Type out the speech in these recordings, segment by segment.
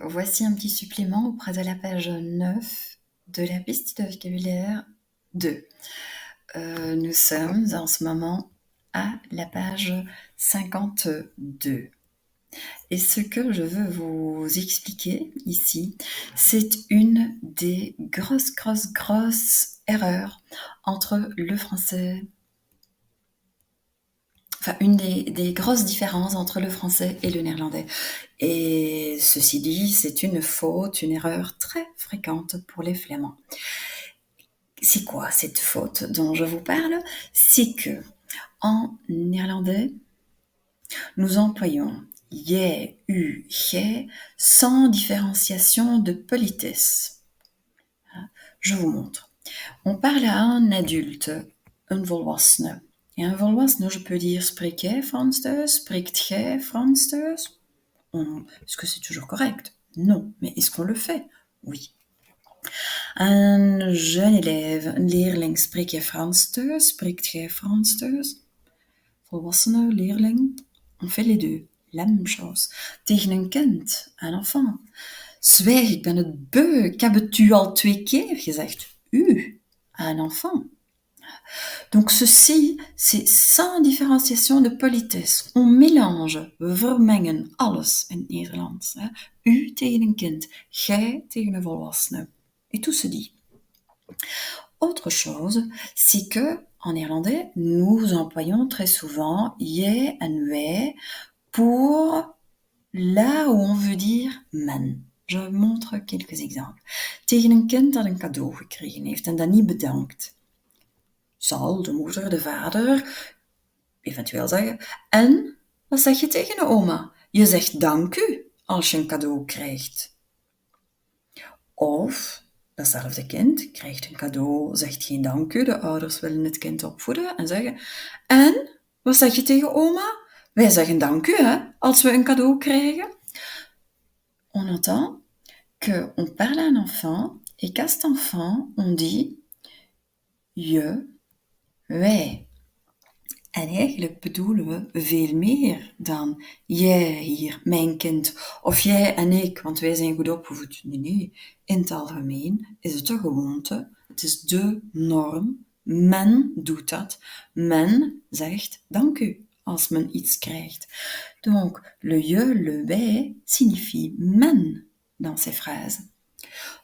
Voici un petit supplément auprès de la page 9 de la piste de vocabulaire 2. Nous sommes en ce moment à la page 52. Et ce que je veux vous expliquer ici, c'est une des grosses erreurs entre le français. Enfin, une des grosses différences entre le français et le néerlandais. Et ceci dit, c'est une faute, une erreur très fréquente pour les flamands. C'est quoi cette faute dont je vous parle? C'est que en néerlandais, nous employons je, u, je sans différenciation de politesse. Je vous montre. On parle à un adulte, un volwassene. Et un volwassene, je peux dire spreek jij Frans thuis? Spreekt gij Frans thuis? Est-ce que c'est toujours correct? Non. Mais est-ce qu'on le fait? Oui. Un jeune élève, een leerling, spreek je Frans thuis? Spreekt jij Frans thuis? Volwassene, leerling, on fait les deux. La même chose. Tegen een kind, un enfant. Zwijg, ik ben het beu. Ik heb het u al 2 keer gezegd. U, un enfant. Donc ceci, c'est sans différenciation de politesse. On mélange, we vermengen alles in het Nederlands. U tegen een kind, gij tegen een volwassene. Et tout se dit. Autre chose, c'est que en néerlandais, nous employons très souvent je en wij pour là où on veut dire men. Je montre quelques exemples. Tegen een kind dat een cadeau gekregen heeft en dat niet bedankt, zal de moeder, de vader eventueel zeggen, en wat zeg je tegen de oma? Je zegt dank u als je een cadeau krijgt. Of datzelfde kind krijgt een cadeau, zegt geen dank u, de ouders willen het kind opvoeden en zeggen, en wat zeg je tegen oma? Wij zeggen dank u, hè, als we een cadeau krijgen. On entend qu'on parle à un enfant et qu'à cet enfant, on dit je, wij. En eigenlijk bedoelen we veel meer dan jij hier, mijn kind, of jij en ik, want wij zijn goed opgevoed. Nee. In het algemeen is het de gewoonte, het is de norm. Men doet dat. Men zegt dank u als men iets krijgt. Donc, le je, le wij signifie men dans ces phrases.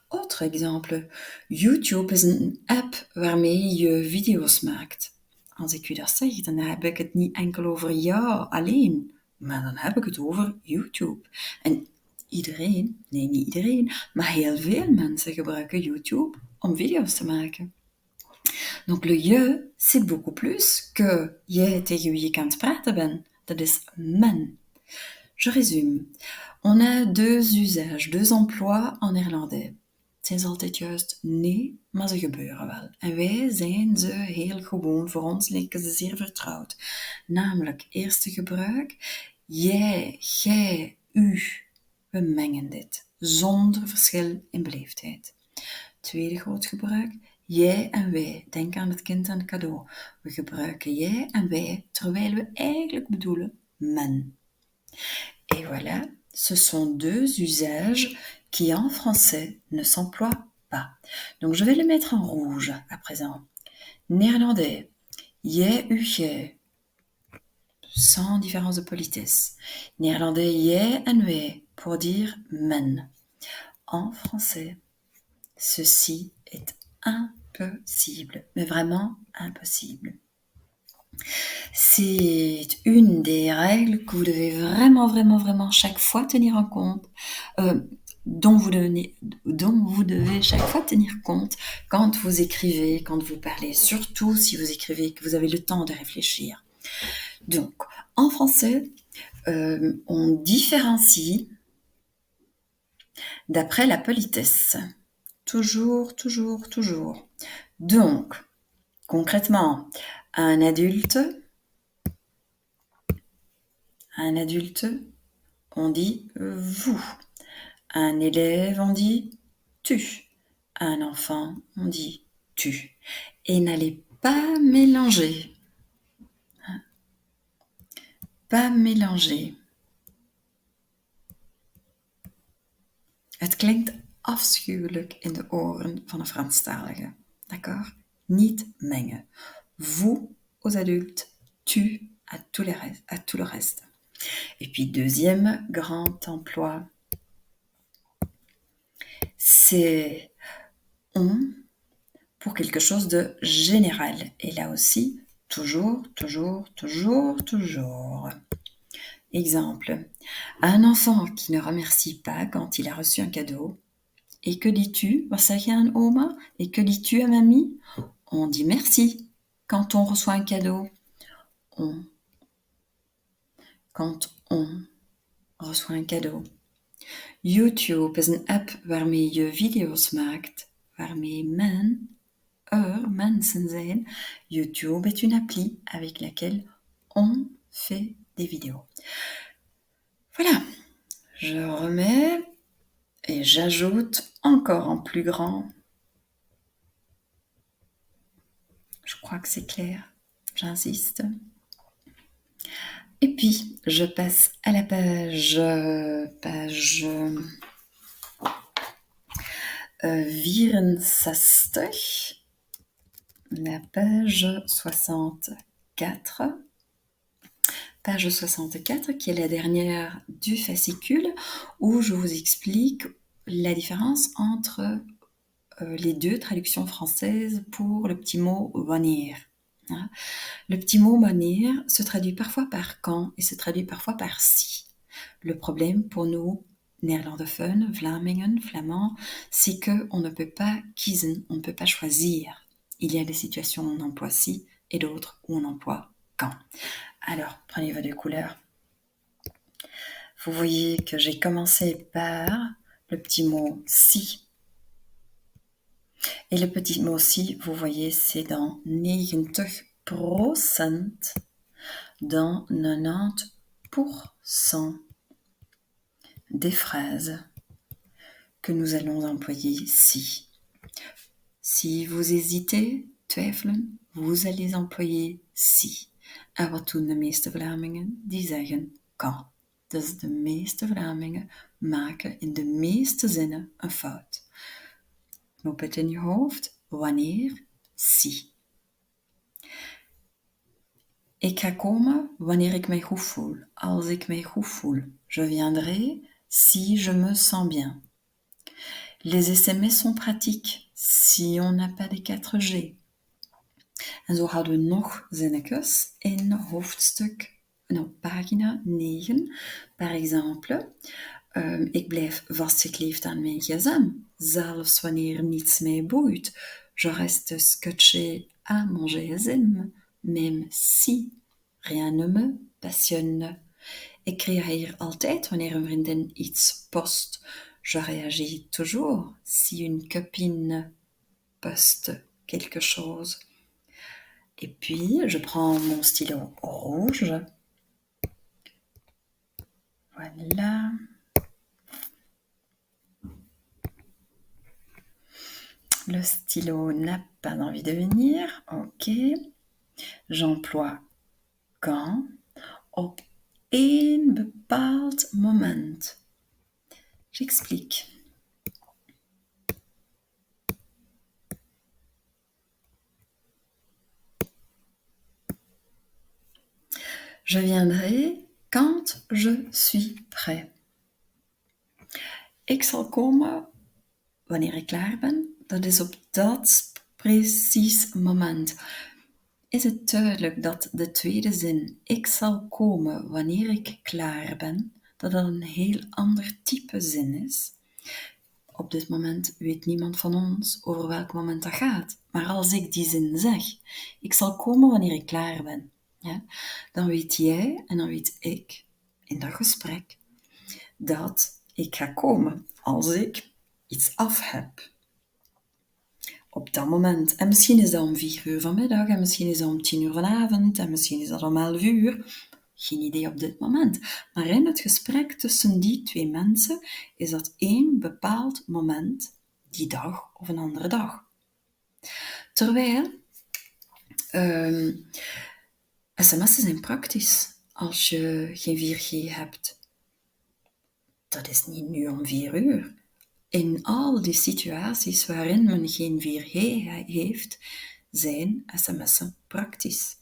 Autre exemple, YouTube is een app waarmee je video's maakt. Als ik u dat zeg, dan heb ik het niet enkel over jou alleen, maar dan heb ik het over YouTube. En iedereen, nee niet iedereen, maar heel veel mensen gebruiken YouTube om video's te maken. Donc le je, c'est beaucoup plus que jij tegen wie ik aan het praten ben. Dat is men. Je résume. On a 2 usages, 2 emplois en néerlandais. Zijn ze altijd juist? Nee, maar ze gebeuren wel. En wij zijn ze heel gewoon, voor ons lijken ze zeer vertrouwd. Namelijk, eerste gebruik, jij, gij, u. We mengen dit, zonder verschil in beleefdheid. Tweede groot gebruik, jij en wij. Denk aan het kind en het cadeau. We gebruiken jij en wij, terwijl we eigenlijk bedoelen men. Et voilà, ce sont 2 usages qui en français ne s'emploient pas. Donc je vais le mettre en rouge à présent. Néerlandais, jij, u, gij, sans différence de politesse. Néerlandais, jij en wij, pour dire men. En français, ceci est impossible, mais vraiment impossible. C'est une des règles que vous devez vraiment chaque fois tenir en compte, dont vous devez chaque fois tenir compte quand vous écrivez, quand vous parlez, surtout si vous écrivez, que vous avez le temps de réfléchir. Donc, en français, on différencie d'après la politesse. Toujours. Donc, concrètement, un adulte, on dit vous. Un élève, on dit tu. Un enfant, on dit tu. Et n'allez pas mélanger. Pas mélanger. Het klinkt afschuwelijk in de oren van een Franstalige. D'accord? Niet mengen. Vous, aux adultes, tu, à tout le reste. Et puis, deuxième grand emploi, c'est on pour quelque chose de général. Et là aussi, toujours, toujours, toujours, toujours. Exemple, un enfant qui ne remercie pas quand il a reçu un cadeau. Et que dis-tu? Wat zeg je aan oma? Et que dis-tu à mamie? On dit merci quand on reçoit un cadeau. Quand on reçoit un cadeau. YouTube is een app waarmee je video's maakt, waarmee mensen zijn. YouTube est une appli avec laquelle on fait des vidéos. Voilà, je remets et j'ajoute encore en plus grand. Je crois que c'est clair, j'insiste. Et puis, je passe à la page 64, la page 64. Page 64, qui est la dernière du fascicule, où je vous explique la différence entre les deux traductions françaises pour le petit mot wanneer. Le petit mot wanneer se traduit parfois par quand et se traduit parfois par si. Le problème pour nous, néerlandophones, Vlamingen, flamands, c'est qu'on ne peut pas kiezen, on ne peut pas choisir. Il y a des situations où on emploie si et d'autres où on emploie quand. Alors, prenez vos deux couleurs. Vous voyez que j'ai commencé par le petit mot si. Et le petit mot si, vous voyez, c'est dans 90%, dans 90% des phrases que nous allons employer si. Si vous hésitez, twijfelen, vous allez employer si. En wat doen de meeste Vlamingen? Die zeggen kan. Dus de meeste Vlamingen maken in de meeste zinnen een fout. Knop het in je hoofd. Wanneer? Si. Ik ga komen wanneer ik mij goed voel. Als ik mij goed voel. Je viendrai si je me sens bien. Les sms sont pratiques si on n'a pas de 4G. En zo hadden we nog zinnetjes in pagina 9. Par exemple, ik blijf vastgekleefd aan mijn gsm, zelfs wanneer niets mij boeit. Je reste scotché à mon gsm, même si rien ne me passionne. Ik reageer altijd wanneer een vriendin iets post. Je réagis toujours si une copine poste quelque chose. Et puis, je prends mon stylo rouge. Voilà. Le stylo n'a pas envie de venir. Ok. J'emploie quand op één bepaald moment. J'explique. Je viendrai quand je suis prêt. Ik zal komen wanneer ik klaar ben. Dat is op dat precies moment. Is het duidelijk dat de tweede zin, ik zal komen wanneer ik klaar ben, dat dat een heel ander type zin is? Op dit moment weet niemand van ons over welk moment dat gaat. Maar als ik die zin zeg, ik zal komen wanneer ik klaar ben, ja, dan weet jij en dan weet ik in dat gesprek dat ik ga komen als ik iets af heb. Op dat moment. En misschien is dat om 4 vanmiddag, en misschien is dat om 10 vanavond, en misschien is dat om 11. Geen idee op dit moment. Maar in het gesprek tussen die twee mensen is dat één bepaald moment, die dag of een andere dag. Terwijl sms'en zijn praktisch als je geen 4G hebt. Dat is niet nu om 4. In al die situaties waarin men geen 4G heeft, zijn sms'en praktisch.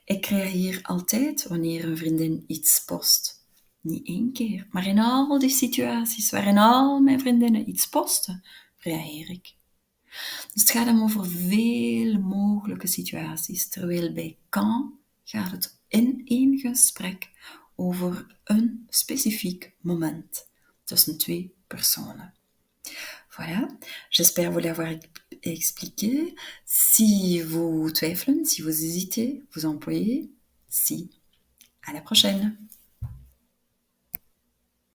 Ik reageer altijd wanneer een vriendin iets post. Niet één keer, maar in al die situaties waarin al mijn vriendinnen iets posten, reageer ik. Dus het gaat hem over vele mogelijke situaties, terwijl bij kan gaat het in één gesprek over een specifiek moment tussen twee personen. Voilà, j'espère vous l'avoir expliqué. Si vous twijfelen, si vous hésitez, vous employez, si. À la prochaine.